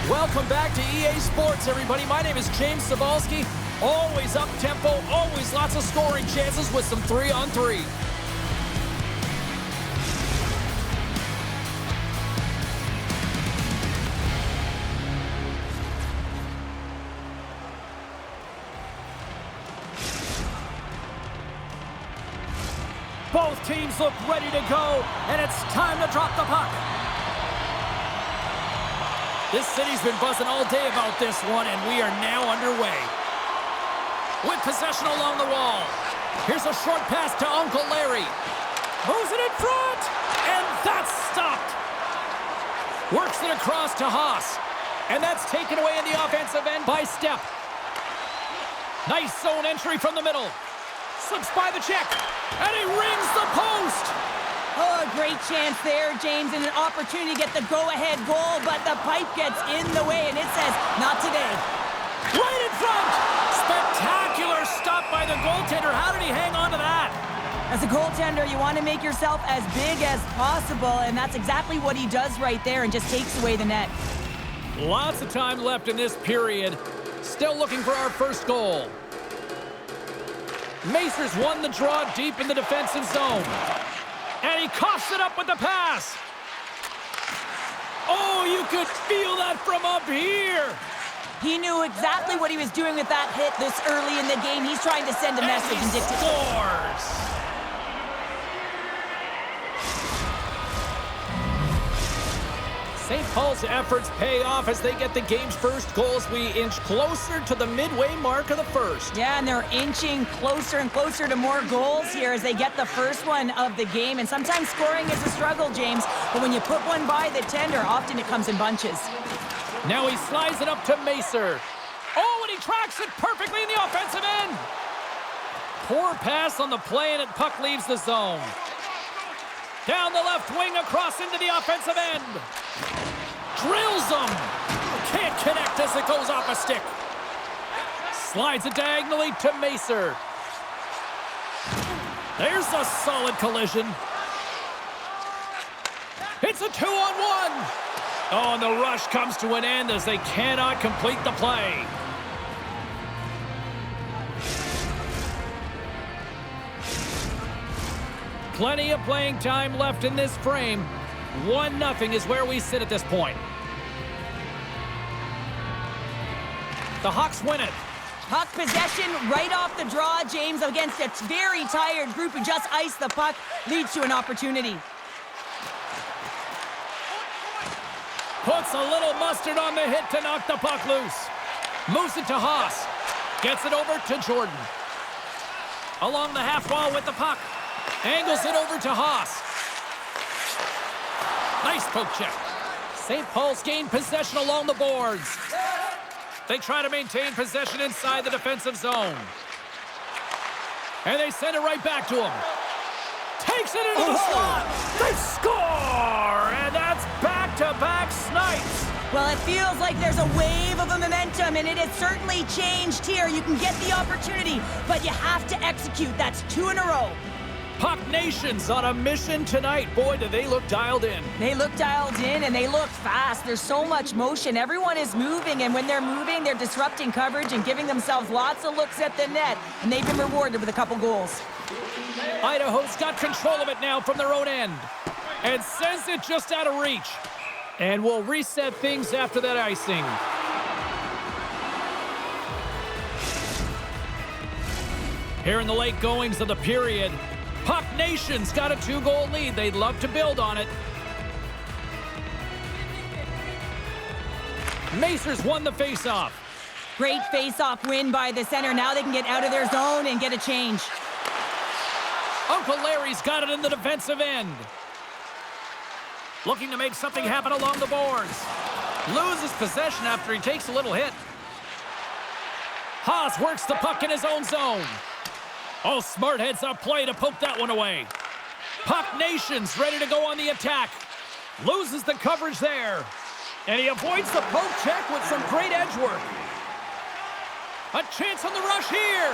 Welcome back to EA Sports, everybody. My name is James Cebulski. Always up-tempo, always lots of scoring chances with some 3-on-3. Both teams look ready to go, and it's time to drop the puck. This city's been buzzing all day about this one, and we are now underway. With possession along the wall. Here's a short pass to Uncle Larry. Moves it in front, and that's stopped. Works it across to Haas, and that's taken away in the offensive end by Step. Nice zone entry from the middle. Slips by the check, and he rings the post. Oh, a great chance there, James, and an opportunity to get the go-ahead goal, but the pipe gets in the way, and it says, not today. Right in front! Spectacular stop by the goaltender. How did he hang on to that? As a goaltender, you want to make yourself as big as possible, and that's exactly what he does right there and just takes away the net. Lots of time left in this period. Still looking for our first goal. Macers won the draw deep in the defensive zone. And he coughs it up with the pass. Oh, you could feel that from up here. He knew exactly what he was doing with that hit this early in the game. He's trying to send a message and dictate. Scores! St. Paul's efforts pay off as they get the game's first goals. We inch closer to the midway mark of the first. Yeah, and they're inching closer and closer to more goals here as they get the first one of the game. And sometimes scoring is a struggle, James, but when you put one by the tender, often it comes in bunches. Now he slides it up to Macer. Oh, and he tracks it perfectly in the offensive end. Poor pass on the play, and puck leaves the zone. Down the left wing, across into the offensive end. Drills them. Can't connect as it goes off a stick. Slides it diagonally to Macer. There's a solid collision. It's a 2-on-1. Oh, and the rush comes to an end as they cannot complete the play. Plenty of playing time left in this frame. 1-0 is where we sit at this point. The Hawks win it. Puck possession right off the draw, James, against a very tired group who just iced the puck, leads to an opportunity. Puts a little mustard on the hit to knock the puck loose. Moves it to Haas. Gets it over to Jordan. Along the half wall with the puck. Angles it over to Haas. Nice poke check. St. Paul's gained possession along the boards. They try to maintain possession inside the defensive zone. And they send it right back to him. Takes it into the slot. They score! And that's back-to-back snipes. Well, it feels like there's a wave of momentum, and it has certainly changed here. You can get the opportunity, but you have to execute. That's 2 in a row. Puck Nation's on a mission tonight. Boy, do they look dialed in. They look dialed in, and they look fast. There's so much motion. Everyone is moving, and when they're moving, they're disrupting coverage and giving themselves lots of looks at the net, and they've been rewarded with a couple goals. Idaho's got control of it now from their own end and sends it just out of reach. And we'll reset things after that icing. Here in the late goings of the period, Puck Nation's got a 2-goal lead. They'd love to build on it. Macers won the faceoff. Great face-off win by the center. Now they can get out of their zone and get a change. Uncle Larry's got it in the defensive end. Looking to make something happen along the boards. Loses possession after he takes a little hit. Haas works the puck in his own zone. Oh, smart heads-up play to poke that one away. Puck Nation's ready to go on the attack. Loses the coverage there. And he avoids the poke check with some great edge work. A chance on the rush here.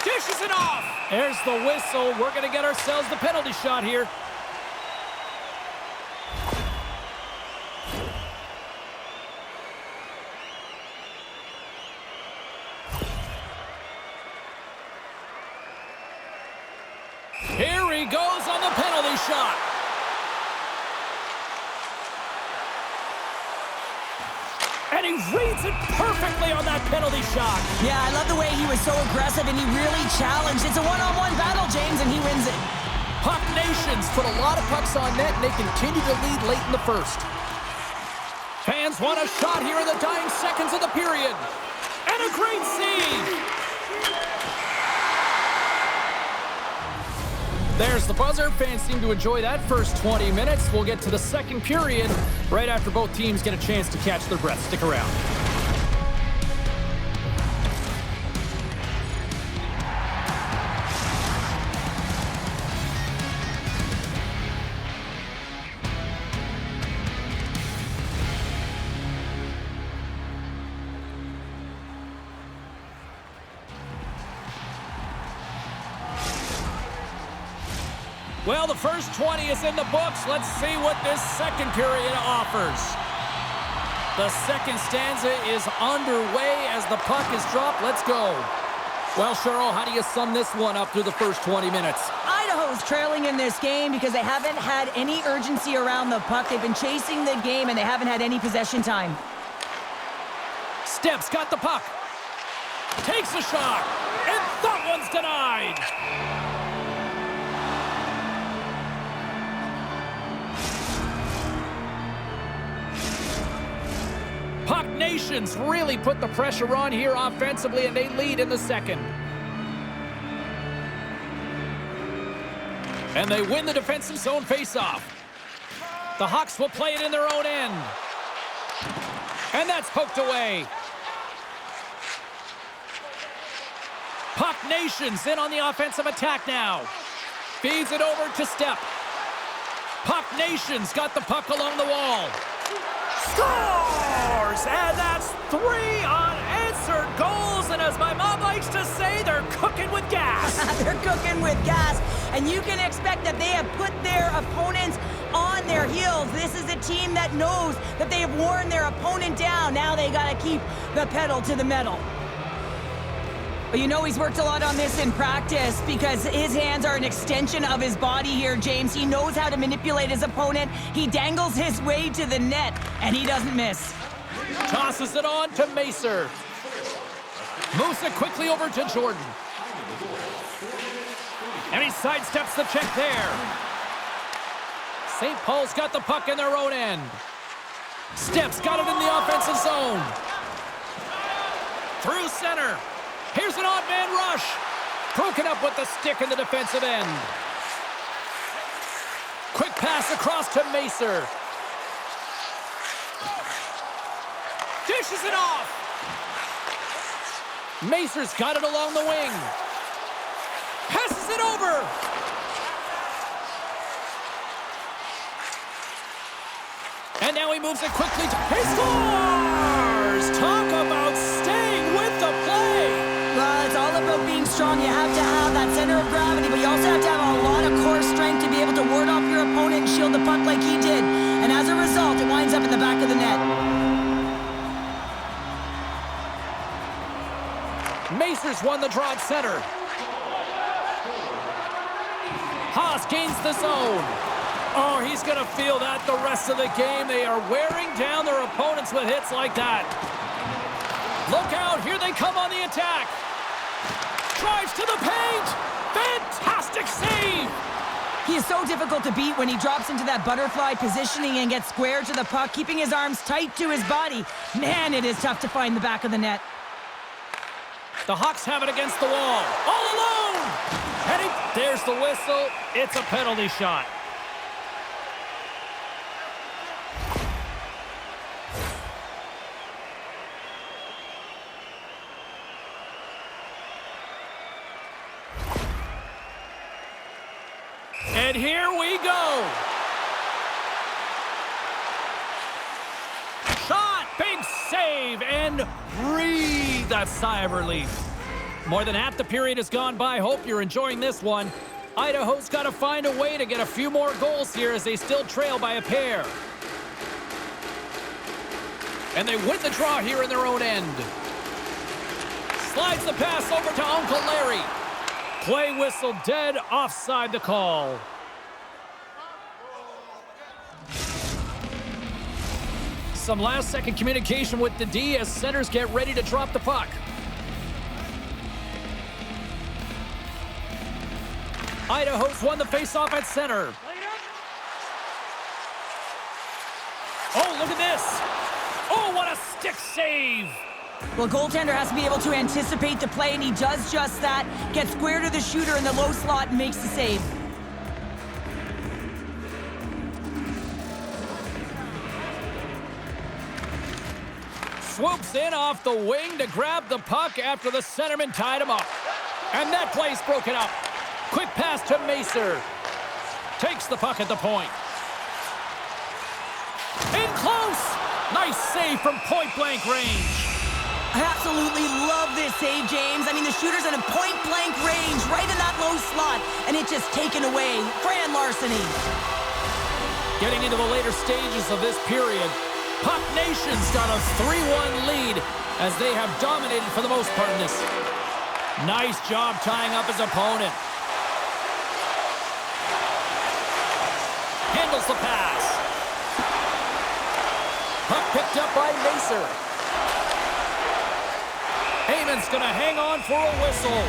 Dishes it off. There's the whistle. We're going to get ourselves the penalty shot here. shot. And he reads it perfectly on that penalty shot. Yeah, I love the way he was so aggressive, and he really challenged. It's a one-on-one battle, James, and he wins it. Puck Nations put a lot of pucks on net, and they continue to lead late in the first. Fans want a shot here in the dying seconds of the period. And a great save. There's the buzzer. Fans seem to enjoy that first 20 minutes. We'll get to the second period right after both teams get a chance to catch their breath. Stick around. Well, the first 20 is in the books. Let's see what this second period offers. The second stanza is underway as the puck is dropped. Let's go. Well, Cheryl, how do you sum this one up through the first 20 minutes? Idaho's trailing in this game because they haven't had any urgency around the puck. They've been chasing the game, and they haven't had any possession time. Steps got the puck. Takes a shot. And that one's denied. Puck Nations really put the pressure on here offensively, and they lead in the second. And they win the defensive zone faceoff. The Hawks will play it in their own end. And that's poked away. Puck Nations in on the offensive attack now. Feeds it over to Step. Puck Nations got the puck along the wall. Scores! And that's 3 unanswered goals. And as my mom likes to say, they're cooking with gas. They're cooking with gas. And you can expect that they have put their opponents on their heels. This is a team that knows that they have worn their opponent down. Now they got to keep the pedal to the metal. But you know he's worked a lot on this in practice because his hands are an extension of his body here, James. He knows how to manipulate his opponent. He dangles his way to the net, and he doesn't miss. Tosses it on to Macer. Moves it quickly over to Jordan. And he sidesteps the check there. St. Paul's got the puck in their own end. Steps got it in the offensive zone. Through center. Here's an odd man rush. Broken up with the stick in the defensive end. Quick pass across to Macer. Dishes it off. Macer's got it along the wing. Passes it over. And now he moves it quickly. He scores! Talk about staying with the play. Well, it's all about being strong. You have to have that center of gravity, but you also have to have a lot of core strength to be able to ward off your opponent and shield the puck like he did. And as a result, it winds up in the back of the net. Macer's won the draw at center. Haas gains the zone. Oh, he's going to feel that the rest of the game. They are wearing down their opponents with hits like that. Look out, here they come on the attack. Drives to the paint. Fantastic save. He is so difficult to beat when he drops into that butterfly positioning and gets square to the puck, keeping his arms tight to his body. Man, it is tough to find the back of the net. The Hawks have it against the wall. All alone. And there's the whistle. It's a penalty shot. And here we go. Shot, big save, and breathe a sigh of relief. More than half the period has gone by. Hope you're enjoying this one. Idaho's got to find a way to get a few more goals here as they still trail by a pair. And they win the draw here in their own end. Slides the pass over to Uncle Larry. Play whistle dead, offside the call. some last-second communication with the D as centers get ready to drop the puck. Idaho's won the face-off at center. Oh, look at this. Oh, what a stick save. Well, goaltender has to be able to anticipate the play, and he does just that. Gets square to the shooter in the low slot and makes the save. Swoops in off the wing to grab the puck after the centerman tied him up. And that play's broken up. Quick pass to Macer. Takes the puck at the point. In close. Nice save from point-blank range. I absolutely love this save, James. I mean, the shooter's in a point-blank range, right in that low slot, and it's just taken away. Fran larceny. Getting into the later stages of this period, Puck Nation's got a 3-1 lead as they have dominated for the most part in this. Nice job tying up his opponent. Handles the pass. Puck picked up by Macer. Heyman's going to hang on for a whistle.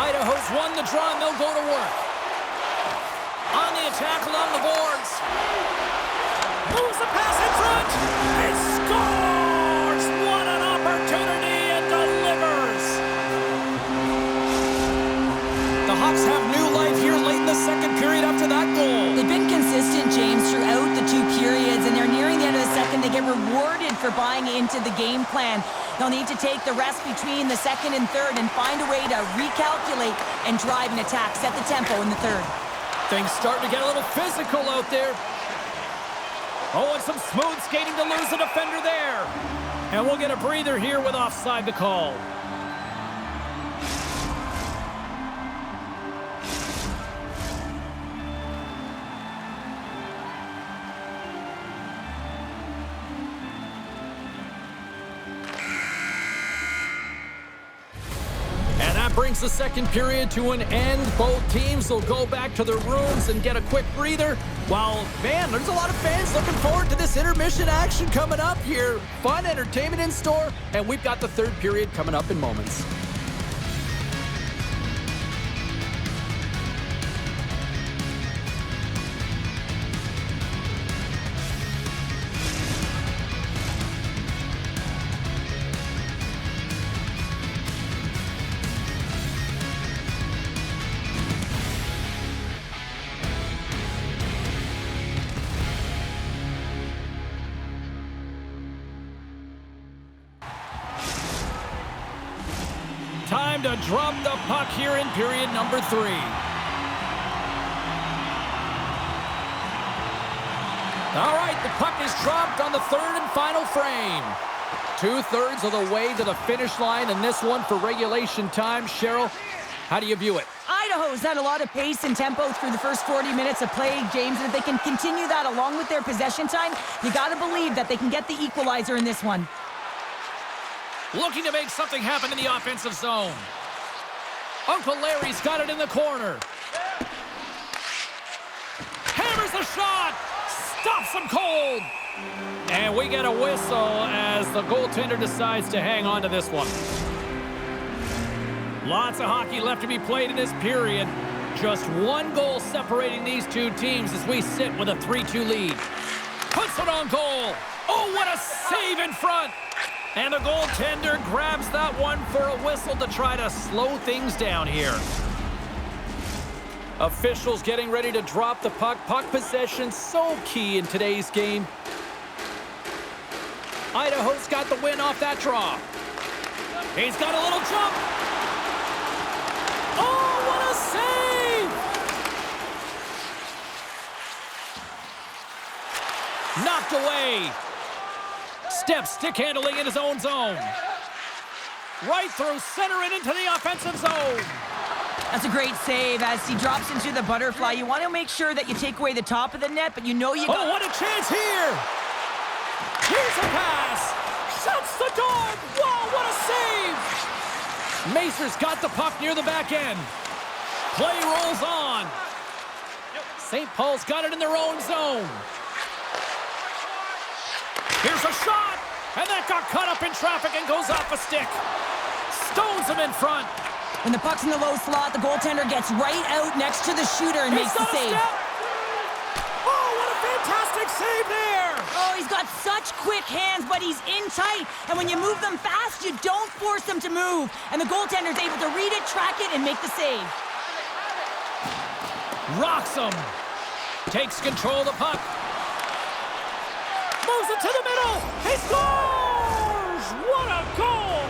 Idaho's won the draw, and they'll go to work. On the attack along the boards. Moves the pass in front. And scores! What an opportunity, and delivers. The Hawks have new life here late in the second period after that goal. They've been consistent, James, throughout the two periods, and they're nearing the end of the second. They get rewarded for buying into the game plan. They'll need to take the rest between the second and third and find a way to recalculate and drive an attack, set the tempo in the third. Things starting to get a little physical out there. Oh, and some smooth skating to lose a defender there. And we'll get a breather here with offside the call. Brings the second period to an end. Both teams will go back to their rooms and get a quick breather. While, man, there's a lot of fans looking forward to this intermission action coming up here. Fun entertainment in store, and we've got the third period coming up in moments. Time to drop the puck here in period number 3. All right, the puck is dropped on the third and final frame. 2/3 of the way to the finish line in this one for regulation time. Cheryl, how do you view it? Idaho's had a lot of pace and tempo through the first 40 minutes of play, James, and if they can continue that along with their possession time, you got to believe that they can get the equalizer in this one. Looking to make something happen in the offensive zone. Uncle Larry's got it in the corner. Hammers the shot. Stops him cold. And we get a whistle as the goaltender decides to hang on to this one. Lots of hockey left to be played in this period. Just one goal separating these two teams as we sit with a 3-2 lead. Puts it on goal. Oh, what a save in front. And the goaltender grabs that one for a whistle to try to slow things down here. Officials getting ready to drop the puck. Puck possession so key in today's game. Idaho's got the win off that draw. He's got a little jump. Oh, what a save! Knocked away. Step stick handling in his own zone. Right through center and into the offensive zone. That's a great save as he drops into the butterfly. You want to make sure that you take away the top of the net, but you know you got... Oh, what a chance here! Here's a pass! Shuts the door! Wow, what a save! Macer's got the puck near the back end. Play rolls on. St. Paul's got it in their own zone. Here's a shot, and that got caught up in traffic and goes off a stick. Stones him in front. When the puck's in the low slot, the goaltender gets right out next to the shooter and makes the save. Oh, what a fantastic save there! Oh, he's got such quick hands, but he's in tight. And when you move them fast, you don't force them to move. And the goaltender's able to read it, track it, and make the save. Rocks him. Takes control of the puck. Moves it to the middle. He scores! What a goal!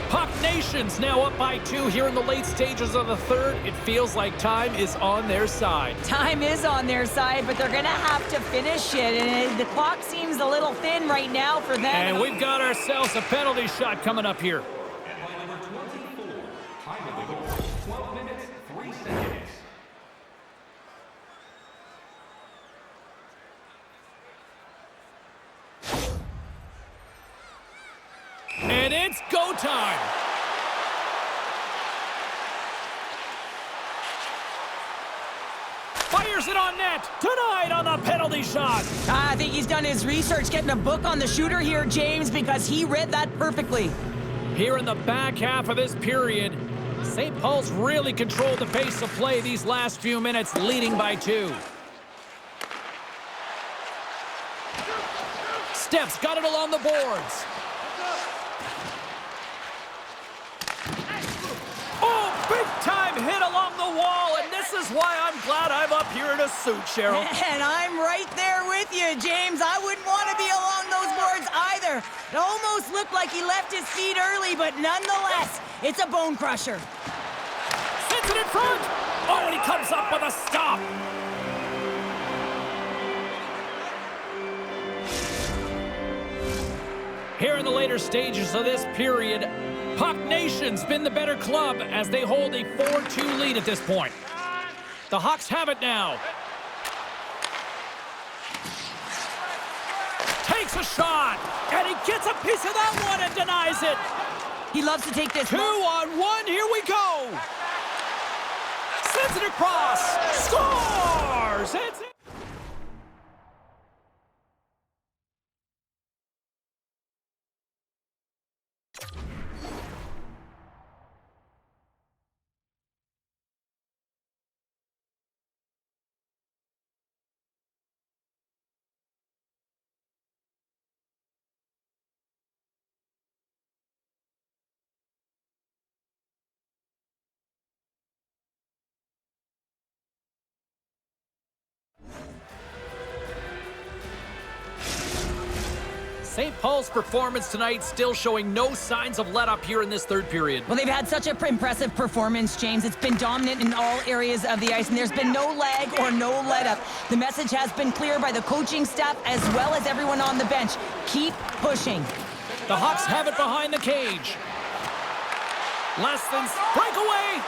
Puck Nation's now up by 2 here in the late stages of the third. It feels like time is on their side. Time is on their side, but they're going to have to finish it. And the clock seems a little thin right now for them. And we've got ourselves a penalty shot coming up here. And it's go time. Fires it on net. Denied on the penalty shot. I think he's done his research getting a book on the shooter here, James, because he read that perfectly. Here in the back half of this period, St. Paul's really controlled the pace of play these last few minutes, leading by 2. Steps got it along the boards. Big-time hit along the wall, and this is why I'm glad I'm up here in a suit, Cheryl. And I'm right there with you, James. I wouldn't want to be along those boards either. It almost looked like he left his feet early, but nonetheless, it's a bone crusher. Sends it in front. Oh, and he comes up with a stop. Here in the later stages of this period, Puck Nation's been the better club as they hold a 4-2 lead at this point. The Hawks have it now. Takes a shot, and he gets a piece of that one and denies it. He loves to take this. 2-on-1, here we go. Sends it across, scores! It's St. Paul's performance tonight still showing no signs of let-up here in this third period. Well, they've had such an impressive performance, James. It's been dominant in all areas of the ice, and there's been no lag or no let-up. The message has been clear by the coaching staff as well as everyone on the bench. Keep pushing. The Hawks have it behind the cage. Less than breakaway.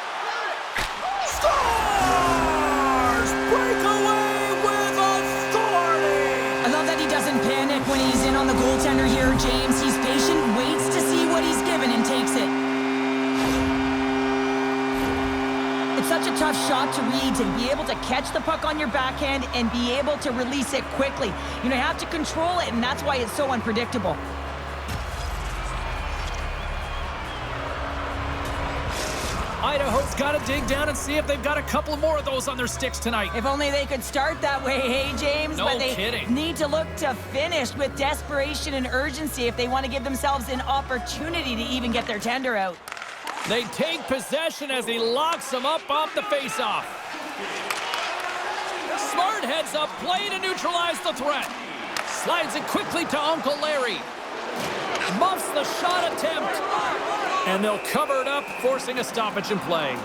Scores! Breakaway with authority! I love that he doesn't panic when he's in on the goaltender here, James. He's patient, waits to see what he's given, and takes it. It's such a tough shot to read, to be able to catch the puck on your backhand and be able to release it quickly. You know, you have to control it, and that's why it's so unpredictable. Idaho's got to dig down and see if they've got a couple more of those on their sticks tonight. If only they could start that way, hey, James? No but they kidding. need to look to finish with desperation and urgency if they want to give themselves an opportunity to even get their tender out. They take possession as he locks them up off the faceoff. Smart heads up play to neutralize the threat. Slides it quickly to Uncle Larry. Muffs the shot attempt. And they'll cover it up, forcing a stoppage in play.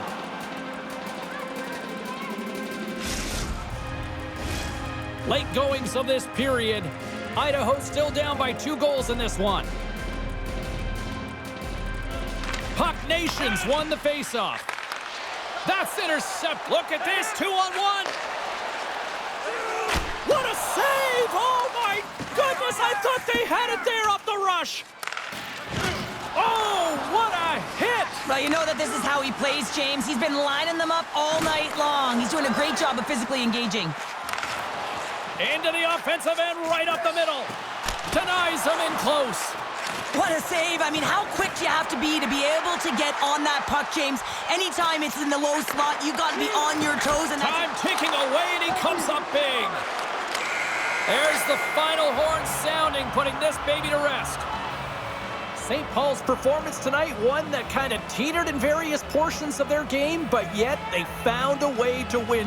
Late goings of this period. Idaho still down by 2 goals in this one. Puck Nations won the faceoff. That's intercept. Look at this, 2-on-1. What a save! Oh my goodness, I thought they had it there. A rush. Oh, what a hit! Well, you know that this is how he plays, James. He's been lining them up all night long. He's doing a great job of physically engaging. Into the offensive end, right up the middle. Denies him in close. What a save. I mean, how quick do you have to be able to get on that puck, James? Anytime it's in the low slot, you got to be on your toes. And time ticking away, and he comes up big. There's the final horn sounding, putting this baby to rest. St. Paul's performance tonight, one that kind of teetered in various portions of their game, but yet they found a way to win.